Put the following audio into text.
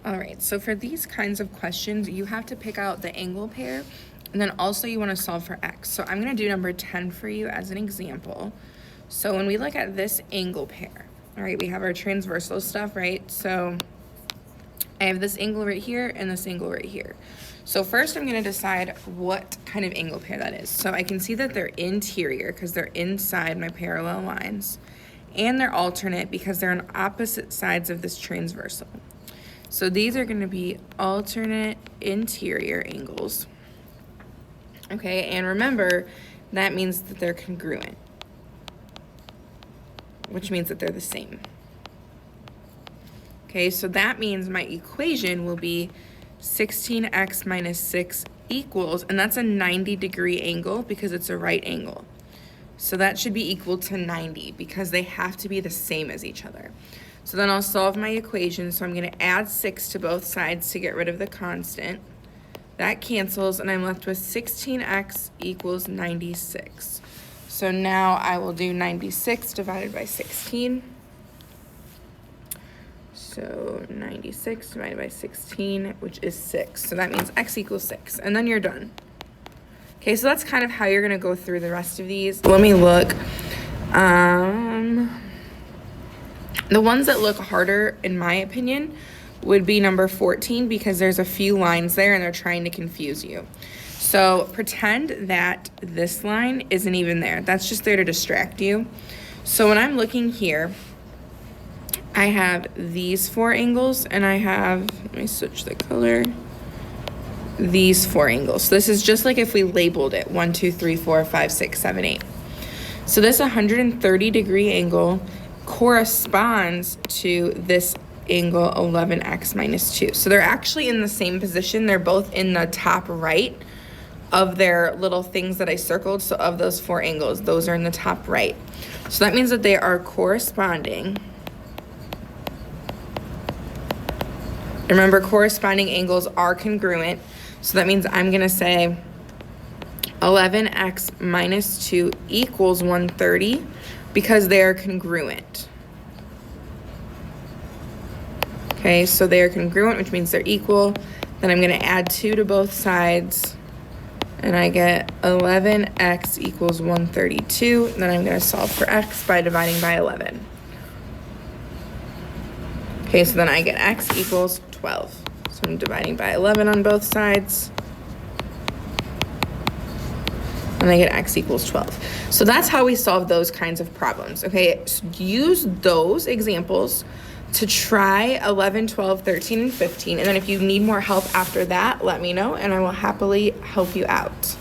All right, so for these kinds of questions, you have to pick out the angle pair, and then also you want to solve for x. So I'm going to do number 10 for you as an example. So when we look at this angle pair, all right, we have our transversal stuff, right? So I have this angle right here and this angle right here. So first I'm going to decide what kind of angle pair that is. So I can see that they're interior because they're inside my parallel lines, and they're alternate because they're on opposite sides of this transversal. So these are going to be alternate interior angles. Okay, and remember, that means that they're congruent, which means that they're the same. Okay, so that means my equation will be 16x minus 6 equals, and that's a 90-degree angle because it's a right angle. So that should be equal to 90 because they have to be the same as each other. So then I'll solve my equation. So I'm going to add 6 to both sides to get rid of the constant. That cancels, and I'm left with 16x equals 96. So now I will do 96 divided by 16. So 96 divided by 16, which is 6. So that means x equals 6, and then you're done. Okay, so that's kind of how you're going to go through the rest of these. Let me look. The ones that look harder, in my opinion, would be number 14 because there's a few lines there and they're trying to confuse you. So pretend that this line isn't even there. That's just there to distract you. So when I'm looking here, I have these 4 angles and I have, let me switch the color, these 4 angles. So this is just like if we labeled it 1, 2, 3, 4, 5, 6, 7, 8. So this 130-degree angle corresponds to this angle 11x minus 2. So they're actually in the same position. They're both in the top right of their little things that I circled. So of those 4 angles, those are in the top right. So that means that they are corresponding. Remember, corresponding angles are congruent. So that means I'm going to say 11x minus 2 equals 130 because they are congruent. Okay, so they are congruent, which means they're equal. Then I'm going to add 2 to both sides, and I get 11x equals 132. Then I'm going to solve for x by dividing by 11. Okay, so then I get x equals 12. So I'm dividing by 11 on both sides, and I get x equals 12. So that's how we solve those kinds of problems. Okay, so use those examples to try 11, 12, 13, and 15. And then if you need more help after that, let me know, and I will happily help you out.